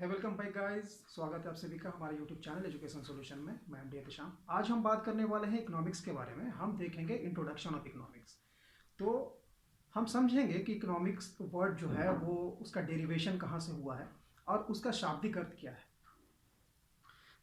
है वेलकम भाई गाइस, स्वागत है आप सभी का हमारे यूट्यूब चैनल एजुकेशन सॉल्यूशन में। मैं एम डी एहतेशाम। आज हम बात करने वाले हैं इकोनॉमिक्स के बारे में। हम देखेंगे इंट्रोडक्शन ऑफ इकोनॉमिक्स। तो हम समझेंगे कि इकोनॉमिक्स वर्ड जो है वो उसका डेरिवेशन कहाँ से हुआ है और उसका शाब्दिक अर्थ क्या है।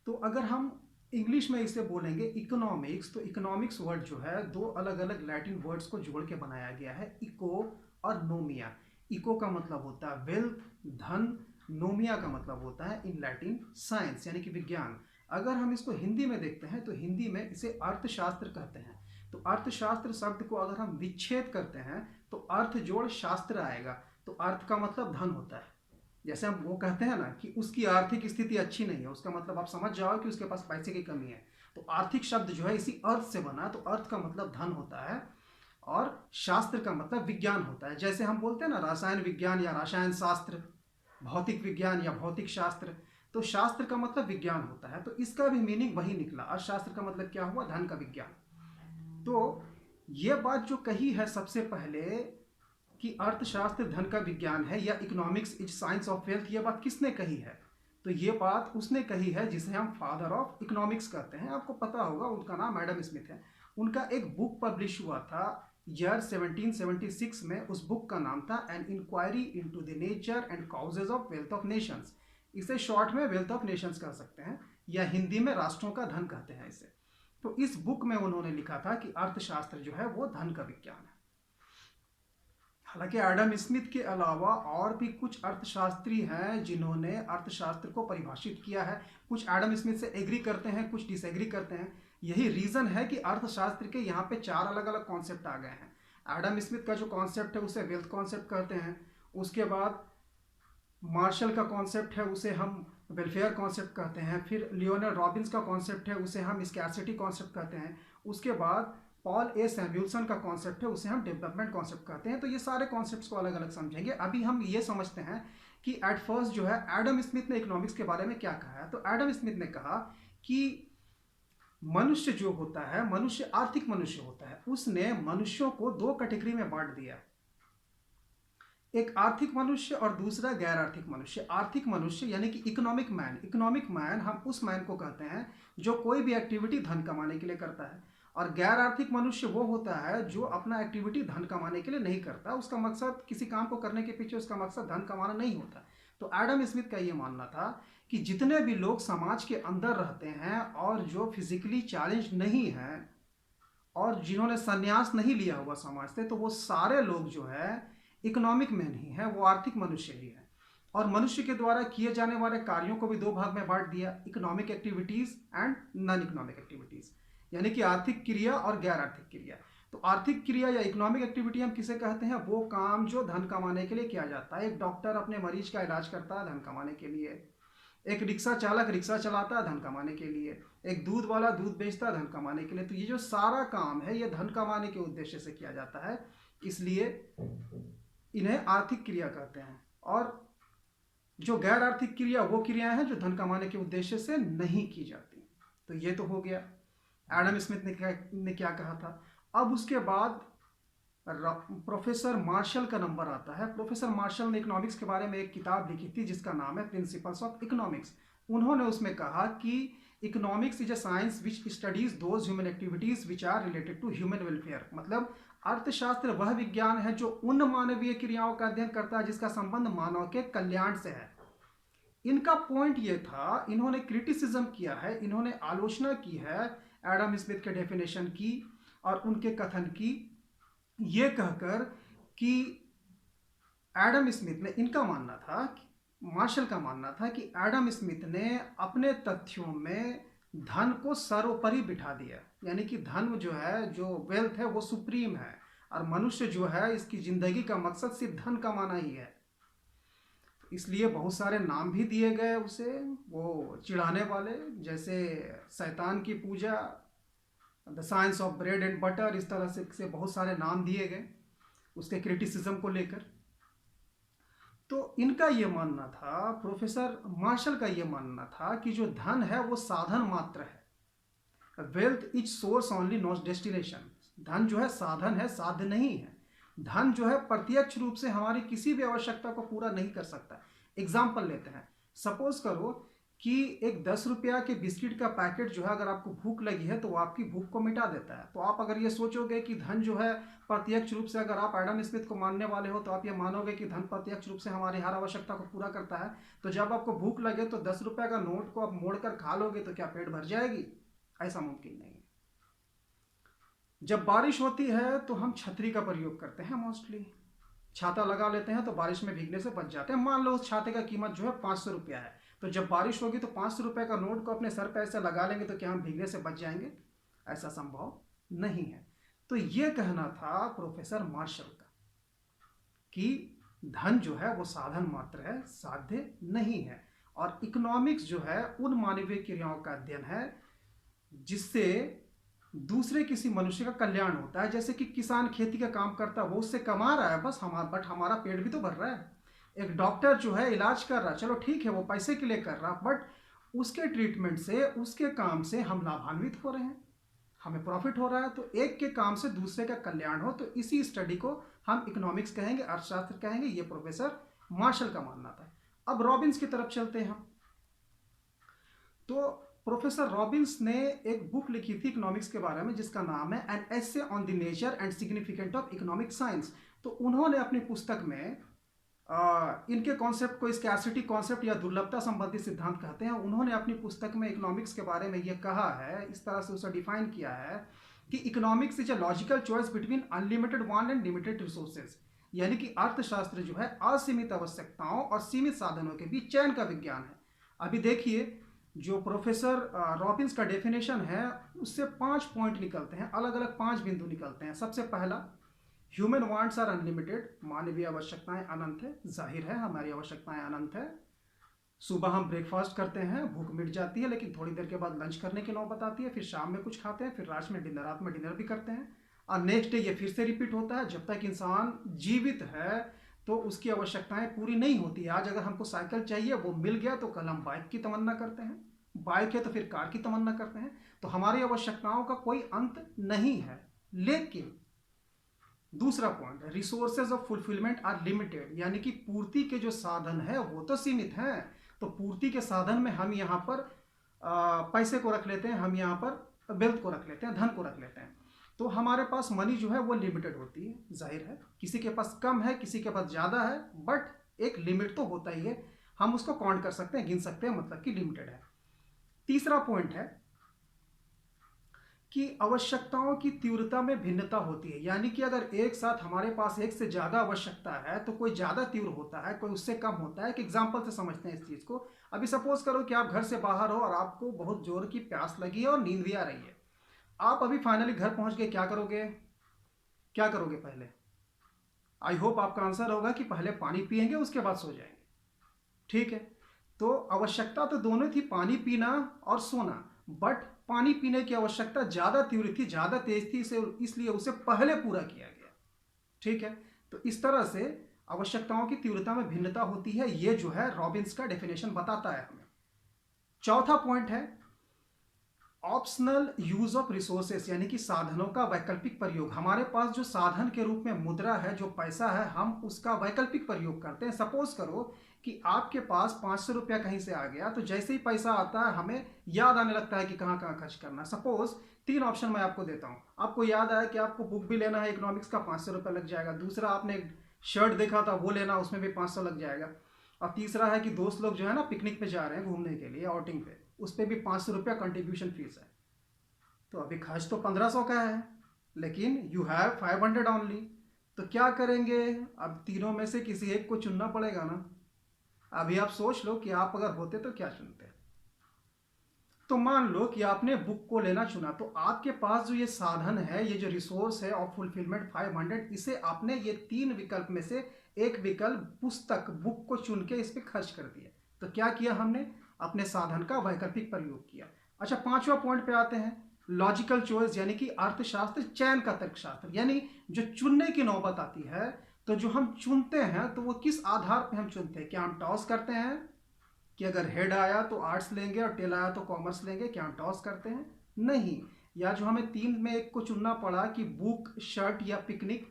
तो अगर हम इंग्लिश में इसे बोलेंगे इकोनॉमिक्स, तो इकोनॉमिक्स वर्ड जो है दो अलग अलग लैटिन वर्ड्स को जोड़ के बनाया गया है, इको और नोमिया। इको का मतलब होता है वेल्थ, धन। नोमिया का मतलब होता है इन लैटिन साइंस, यानी कि विज्ञान। अगर हम इसको हिंदी में देखते हैं तो हिंदी में इसे अर्थशास्त्र कहते हैं। तो अर्थशास्त्र शब्द को अगर हम विच्छेद करते हैं तो अर्थ जोड़ शास्त्र आएगा। तो अर्थ का मतलब धन होता है। जैसे हम वो कहते हैं ना कि उसकी आर्थिक स्थिति अच्छी नहीं है, उसका मतलब आप समझ जाओ कि उसके पास पैसे की कमी है। तो आर्थिक शब्द जो है इसी अर्थ से बना, तो अर्थ का मतलब धन होता है और शास्त्र का मतलब विज्ञान होता है। जैसे हम बोलते हैं ना रसायन विज्ञान या रसायन शास्त्र, भौतिक विज्ञान या भौतिक शास्त्र। तो शास्त्र का मतलब विज्ञान होता है, तो इसका भी मीनिंग वही निकला। अर्थशास्त्र का मतलब क्या हुआ? धन का विज्ञान। तो ये बात जो कही है सबसे पहले कि अर्थशास्त्र धन का विज्ञान है या economics is science of wealth, ये बात किसने कही है? तो ये बात उसने कही है जिसे हम फादर ऑफ इकोनॉमिक्स कहते हैं। आपको पता होगा उनका नाम एडम स्मिथ है। उनका एक बुक पब्लिश हुआ था ईयर 1776 में। उस बुक का नाम था an inquiry into the nature and causes of wealth of nations. इसे शॉर्ट में वेल्थ ऑफ नेशंस कह सकते हैं या हिंदी में राष्ट्रों का धन कहते हैं इसे। तो इस बुक में उन्होंने लिखा था कि अर्थशास्त्र जो है वो धन का विज्ञान है। हालांकि एडम स्मिथ के अलावा और भी कुछ अर्थशास्त्री हैं जिन्होंने अर्थशास्त्र को परिभाषित किया है। कुछ एडम स्मिथ से एग्री करते हैं, कुछ डिसएग्री करते हैं। यही रीजन है कि अर्थशास्त्र के यहाँ पे चार अलग अलग कॉन्सेप्ट आ गए हैं। एडम स्मिथ का जो कॉन्सेप्ट है उसे वेल्थ कॉन्सेप्ट कहते हैं। उसके बाद मार्शल का कॉन्सेप्ट है उसे हम वेलफेयर कॉन्सेप्ट कहते हैं। फिर लियोनार्ड रॉबिन्स का कॉन्सेप्ट है उसे हम स्कैर्सिटी कॉन्सेप्ट कहते हैं। उसके बाद पॉल ए सैमुअल्सन का कॉन्सेप्ट है उसे हम डेवलपमेंट कॉन्सेप्ट कहते हैं। तो ये सारे कॉन्सेप्ट्स को अलग अलग समझेंगे। अभी हम ये समझते हैं कि एट फर्स्ट जो है एडम स्मिथ ने इकोनॉमिक्स के बारे में क्या कहा है। तो एडम स्मिथ ने कहा कि मनुष्य जो होता है, मनुष्य आर्थिक मनुष्य होता है। उसने मनुष्यों को दो कैटेगरी में बांट दिया, एक आर्थिक मनुष्य और दूसरा गैर आर्थिक मनुष्य। आर्थिक मनुष्य यानी कि इकोनॉमिक मैन। इकोनॉमिक मैन हम उस मैन को कहते हैं जो कोई भी एक्टिविटी धन कमाने के लिए करता है। और गैर आर्थिक मनुष्य वो होता है जो अपना एक्टिविटी धन कमाने के लिए नहीं करता। उसका मकसद, किसी काम को करने के पीछे उसका मकसद धन कमाना नहीं होता। तो एडम स्मिथ का ये मानना था कि जितने भी लोग समाज के अंदर रहते हैं और जो फिजिकली चैलेंज नहीं है और जिन्होंने संन्यास नहीं लिया हुआ समाज से, तो वो सारे लोग जो है इकोनॉमिक में नहीं है, वो आर्थिक मनुष्य ही है। और मनुष्य के द्वारा किए जाने वाले कार्यों को भी दो भाग में बांट दिया, economic activities and non economic activities, यानी कि आर्थिक क्रिया और गैर आर्थिक क्रिया। तो आर्थिक क्रिया या इकोनॉमिक एक्टिविटी हम किसे कहते हैं? वो काम जो धन कमाने के लिए किया जाता है। एक डॉक्टर अपने मरीज का इलाज करता है धन कमाने के लिए। एक रिक्शा चालक रिक्शा चलाता है धन कमाने के लिए। एक दूध वाला दूध बेचता है धन कमाने के लिए। तो ये जो सारा काम है ये धन कमाने के उद्देश्य से किया जाता है, इसलिए इन्हें आर्थिक क्रिया कहते हैं। और जो गैर आर्थिक क्रिया वो क्रियाएं हैं जो धन कमाने के उद्देश्य से नहीं की जाती। तो ये तो हो गया एडम स्मिथ ने क्या कहा था। अब उसके बाद प्रोफेसर मार्शल का नंबर आता है। प्रोफेसर मार्शल ने इकोनॉमिक्स के बारे में एक किताब लिखी थी जिसका नाम है प्रिंसिपल्स ऑफ इकोनॉमिक्स। उन्होंने उसमें कहा कि economics is a science which studies those human activities which are related to human welfare. मतलब अर्थशास्त्र वह विज्ञान है जो उन मानवीय क्रियाओं का अध्ययन करता है जिसका संबंध मानव के कल्याण से है। इनका पॉइंट ये था, इन्होंने क्रिटिसिज्म किया है, इन्होंने आलोचना की है एडम स्मिथ के डेफिनेशन की और उनके कथन की, ये कहकर कि एडम स्मिथ ने, इनका मानना था, मार्शल का मानना था कि एडम स्मिथ ने अपने तथ्यों में धन को सर्वोपरि बिठा दिया। यानी कि धन जो है, जो वेल्थ है, वो सुप्रीम है और मनुष्य जो है इसकी जिंदगी का मकसद सिर्फ धन कमाना ही है। इसलिए बहुत सारे नाम भी दिए गए उसे, वो चिढ़ाने वाले, जैसे शैतान की पूजा, the science of bread and butter, इस तरह से बहुत सारे नाम दिए गए उसके क्रिटिसिज्म को लेकर। तो इनका ये मानना था, प्रोफेसर मार्शल का ये मानना था कि जो धन है वो साधन मात्र है। Wealth is source only not destination. धन जो है साधन है, साध्य नहीं है। धन जो है प्रत्यक्ष रूप से हमारी किसी भी आवश्यकता को पूरा नहीं कर सकता। एग्जाम्पल लेते हैं, सपोज करो कि एक 10 रुपया के बिस्किट का पैकेट जो है, अगर आपको भूख लगी है तो वो आपकी भूख को मिटा देता है। तो आप अगर ये सोचोगे कि धन जो है प्रत्यक्ष रूप से, अगर आप एडम स्मिथ को मानने वाले हो तो आप ये मानोगे कि धन प्रत्यक्ष रूप से हमारी हर आवश्यकता को पूरा करता है। तो जब आपको भूख लगे तो 10 रुपया का नोट को आप मोड़कर खा लोगे तो क्या पेट भर जाएगी? ऐसा मुमकिन नहीं है। जब बारिश होती है तो हम छतरी का प्रयोग करते हैं, मोस्टली छाता लगा लेते हैं तो बारिश में भीगने से बच जाते हैं। मान लो उस छाते का कीमत जो है 500 रुपया है, तो जब बारिश होगी तो 500 रुपये का नोट को अपने सर पे ऐसे लगा लेंगे तो क्या हम भीगने से बच जाएंगे? ऐसा संभव नहीं है। तो ये कहना था प्रोफेसर मार्शल का कि धन जो है वो साधन मात्र है, साध्य नहीं है। और इकोनॉमिक्स जो है उन मानवीय क्रियाओं का अध्ययन है जिससे दूसरे किसी मनुष्य का कल्याण होता है। जैसे कि किसान खेती का काम करता है, वो उससे कमा रहा है बस, हमारा पेट भी तो भर रहा है। एक डॉक्टर जो है इलाज कर रहा है, चलो ठीक है वो पैसे के लिए कर रहा, बट उसके ट्रीटमेंट से, उसके काम से हम लाभान्वित हो रहे हैं, हमें प्रॉफिट हो रहा है। तो एक के काम से दूसरे का कल्याण हो, तो इसी स्टडी को हम इकोनॉमिक्स कहेंगे, अर्थशास्त्र कहेंगे। ये प्रोफेसर मार्शल का मानना था। अब रॉबिन्स की तरफ चलते हैं हम। तो प्रोफेसर रॉबिन्स ने एक बुक लिखी थी इकोनॉमिक्स के बारे में जिसका नाम है an essay on the nature and significant of economic science. तो उन्होंने अपनी पुस्तक में इनके कॉन्सेप्ट को स्कैर्सिटी कॉन्सेप्ट या दुर्लभता संबंधी सिद्धांत कहते हैं। उन्होंने अपनी पुस्तक में इकोनॉमिक्स के बारे में यह कहा है, इस तरह से उसे डिफाइन किया है कि economics is a logical choice between unlimited want and limited resources. यानी कि अर्थशास्त्र जो है असीमित आवश्यकताओं और सीमित साधनों के बीच चयन का विज्ञान है। अभी देखिए, जो प्रोफेसर रॉबिन्स का डेफिनेशन है उससे 5 पॉइंट निकलते हैं, अलग अलग 5 बिंदु निकलते हैं। सबसे पहला, ह्यूमन वांट्स आर अनलिमिटेड, मानवीय आवश्यकताएं अनंत है। जाहिर है हमारी आवश्यकताएं अनंत है। सुबह हम ब्रेकफास्ट करते हैं, भूख मिट जाती है, लेकिन थोड़ी देर के बाद लंच करने की नौबत आती है, फिर शाम में कुछ खाते हैं, फिर रात में डिनर भी करते हैं, और नेक्स्ट डे ये फिर से रिपीट होता है। जब तक इंसान जीवित है तो उसकी आवश्यकताएं पूरी नहीं होती। आज अगर हमको साइकिल चाहिए, वो मिल गया तो कल हम बाइक की तमन्ना करते हैं, बाइक है तो फिर कार की तमन्ना करते हैं। तो हमारी आवश्यकताओं का कोई अंत नहीं है। लेकिन दूसरा point, resources of fulfilment are limited, यानी कि पूर्ति के जो साधन है वो तो सीमित हैं। तो पूर्ति के साधन में हम यहाँ पर पैसे को रख लेते हैं, हम यहाँ पर वेल्थ को रख लेते हैं, धन को रख लेते हैं। तो हमारे पास मनी जो है वो लिमिटेड होती है। जाहिर है किसी के पास कम है, किसी के पास ज़्यादा है, बट एक लिमिट तो होता ही है। हम उसको काउंट कर सकते हैं, गिन सकते हैं, मतलब कि लिमिटेड है। तीसरा पॉइंट है कि आवश्यकताओं की तीव्रता में भिन्नता होती है। यानी कि अगर एक साथ हमारे पास एक से ज़्यादा आवश्यकता है तो कोई ज़्यादा तीव्र होता है, कोई उससे कम होता है। एक एग्जाम्पल से समझते हैं इस चीज़ को। अभी सपोज करो कि आप घर से बाहर हो और आपको बहुत जोर की प्यास लगी है और नींद भी आ रही है। आप अभी फाइनली घर पहुंच गए, क्या करोगे? क्या करोगे पहले? आई होप आपका आंसर होगा कि पहले पानी पिएंगे, उसके बाद सो जाएंगे। ठीक है, तो आवश्यकता तो दोनों थी, पानी पीना और सोना, बट पानी पीने की आवश्यकता ज़्यादा तीव्र थी, ज़्यादा तेज थी, इसलिए उसे पहले पूरा किया गया। ठीक है, तो इस तरह से आवश्यकताओं की तीव्रता में भिन्नता होती है। ये जो है रॉबिन्स का डेफिनेशन बताता है हमें। चौथा पॉइंट है ऑप्शनल यूज ऑफ रिसोर्सेस, यानी कि साधनों का वैकल्पिक प्रयोग। हमारे पास जो साधन के रूप में मुद्रा है, जो पैसा है, हम उसका वैकल्पिक प्रयोग करते हैं। सपोज करो कि आपके पास 500 रुपया कहीं से आ गया, तो जैसे ही पैसा आता है हमें याद आने लगता है कि कहाँ कहाँ खर्च करना। सपोज 3 ऑप्शन मैं आपको देता हूँ। आपको याद आया कि आपको बुक भी लेना है इकोनॉमिक्स का, 500 रुपया लग जाएगा। दूसरा, आपने शर्ट देखा था वो लेना, उसमें भी 500 लग जाएगा। और तीसरा है कि दोस्त लोग जो है ना पिकनिक पे जा रहे हैं घूमने के लिए, आउटिंग पे, उस पर भी 500 रुपया कंट्रीब्यूशन फीस है। तो अभी खर्च तो 1500 का है, लेकिन यू हैव 500 ओनली। तो क्या करेंगे? अब तीनों में से किसी एक को चुनना पड़ेगा ना। अभी आप सोच लो कि आप अगर होते तो क्या चुनते। तो मान लो कि आपने बुक को लेना चुना, तो आपके पास जो ये साधन है, ये जो रिसोर्स है ऑफ फुलफिलमेंट 500, इसे आपने ये 3 विकल्प में से एक विकल्प पुस्तक, बुक को चुन के इस पर खर्च कर दिया। तो क्या किया हमने? अपने साधन का वैकल्पिक प्रयोग किया। अच्छा, 5वां पॉइंट पे आते हैं, लॉजिकल चॉइस, यानी कि अर्थशास्त्र चयन का तर्कशास्त्र। यानी जो चुनने की नौबत आती है, तो जो हम चुनते हैं तो वो किस आधार पे हम चुनते हैं? क्या हम टॉस करते हैं कि अगर हेड आया तो आर्ट्स लेंगे और टेल आया तो कॉमर्स लेंगे? क्या हम टॉस करते हैं? नहीं। या जो हमें 3 में एक को चुनना पड़ा कि बुक, शर्ट या पिकनिक,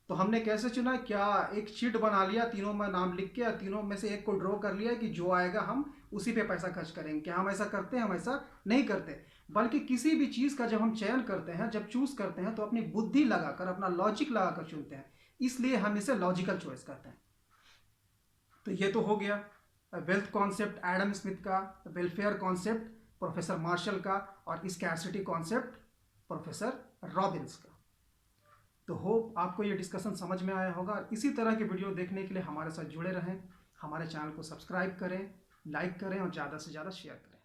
तो हमने कैसे चुना? क्या एक शीट बना लिया, तीनों में नाम लिख के, तीनों में से एक को ड्रॉ कर लिया कि जो आएगा हम उसी पे पैसा खर्च करेंगे? क्या हम ऐसा करते हैं? हम ऐसा नहीं करते। बल्कि किसी भी चीज़ का जब हम चयन करते हैं, जब चूज करते हैं, तो अपनी बुद्धि लगाकर, अपना लॉजिक लगाकर चुनते हैं। इसलिए हम इसे लॉजिकल चॉइस करते हैं। तो ये तो हो गया वेल्थ कॉन्सेप्ट एडम स्मिथ का, वेलफेयर कॉन्सेप्ट प्रोफेसर मार्शल का, और स्कैर्सिटी कॉन्सेप्ट प्रोफेसर रॉबिन्स का। तो होप आपको ये डिस्कशन समझ में आया होगा। इसी तरह के वीडियो देखने के लिए हमारे साथ जुड़े रहें। हमारे चैनल को सब्सक्राइब करें, लाइक करें और ज़्यादा से ज़्यादा शेयर करें।